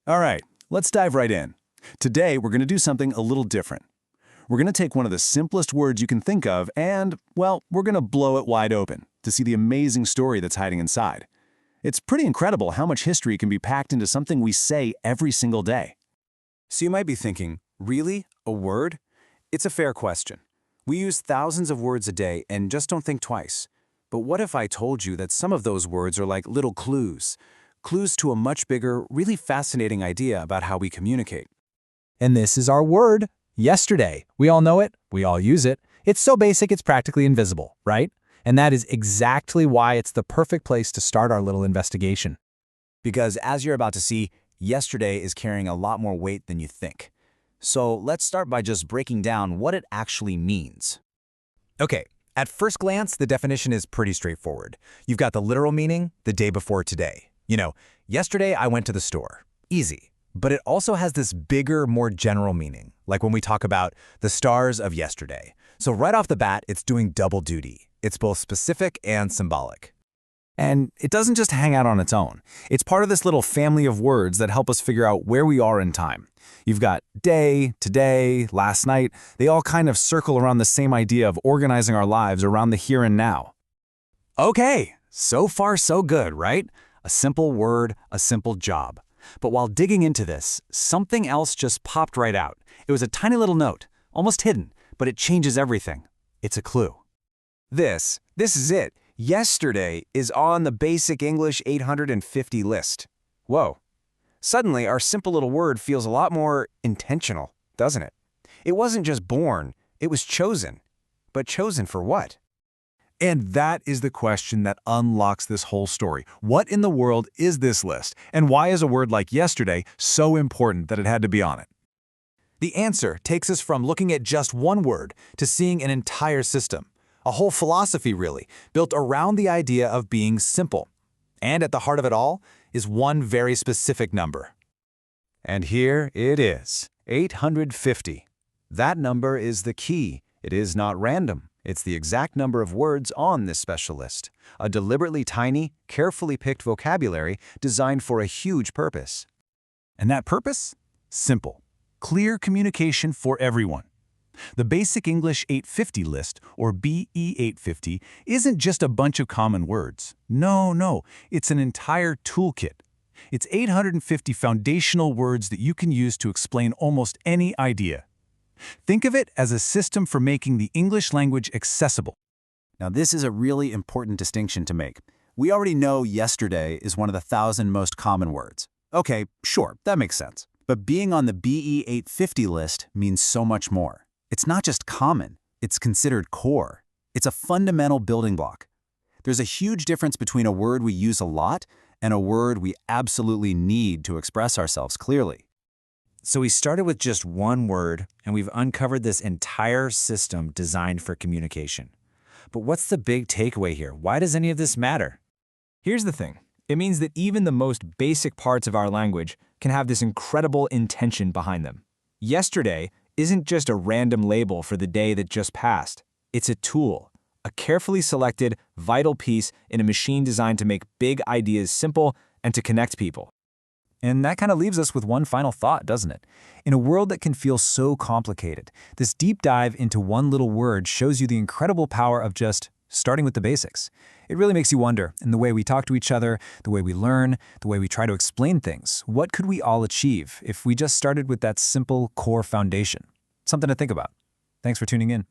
All right, let's dive right in. Today, we're going to do something a little different. We're going to take one of the simplest words you can think of and, well, we're going to blow it wide open to see the amazing story that's hiding inside. It's pretty incredible how much history can be packed into something we say every single day. So you might be thinking, really? A word? It's a fair question. We use thousands of words a day and just don't think twice. But what if I told you that some of those words are like little clues? Clues to a much bigger, really fascinating idea about how we communicate. And this is our word, yesterday. We all know it, we all use it. It's so basic it's practically invisible, right? And that is exactly why it's the perfect place to start our little investigation. Because as you're about to see, yesterday is carrying a lot more weight than you think. So let's start by just breaking down what it actually means. Okay, at first glance, the definition is pretty straightforward. You've got the literal meaning, the day before today. You know, yesterday I went to the store. Easy. But it also has this bigger, more general meaning, like when we talk about the stars of yesterday. So right off the bat, it's doing double duty. It's both specific and symbolic. And it doesn't just hang out on its own. It's part of this little family of words that help us figure out where we are in time. You've got day, today, last night. They all kind of circle around the same idea of organizing our lives around the here and now. Okay, so far so good, right? A simple word, a simple job. But while digging into this, something else just popped right out. It was a tiny little note, almost hidden, but it changes everything. It's a clue. This is it. Yesterday is on the Basic English 850 list. Whoa. Suddenly, our simple little word feels a lot more intentional, doesn't it? It wasn't just born, it was chosen. But chosen for what? And that is the question that unlocks this whole story. What in the world is this list? And why is a word like yesterday so important that it had to be on it? The answer takes us from looking at just one word to seeing an entire system. A whole philosophy, really, built around the idea of being simple. And at the heart of it all is one very specific number. And here it is, 850. That number is the key. It is not random. It's the exact number of words on this special list, a deliberately tiny, carefully picked vocabulary designed for a huge purpose. And that purpose? Simple. Clear communication for everyone. The Basic English 850 list, or BE 850, isn't just a bunch of common words. No, it's an entire toolkit. It's 850 foundational words that you can use to explain almost any idea. Think of it as a system for making the English language accessible. Now, this is a really important distinction to make. We already know yesterday is one of the 1,000 most common words. Okay, sure, that makes sense. But being on the BE 850 list means so much more. It's not just common, it's considered core. It's a fundamental building block. There's a huge difference between a word we use a lot and a word we absolutely need to express ourselves clearly. So we started with just one word, and we've uncovered this entire system designed for communication. But what's the big takeaway here? Why does any of this matter? Here's the thing. It means that even the most basic parts of our language can have this incredible intention behind them. Yesterday isn't just a random label for the day that just passed. It's a tool, a carefully selected, vital piece in a machine designed to make big ideas simple and to connect people. And that kind of leaves us with one final thought, doesn't it? In a world that can feel so complicated, this deep dive into one little word shows you the incredible power of just starting with the basics. It really makes you wonder, in the way we talk to each other, the way we learn, the way we try to explain things, what could we all achieve if we just started with that simple core foundation? Something to think about. Thanks for tuning in.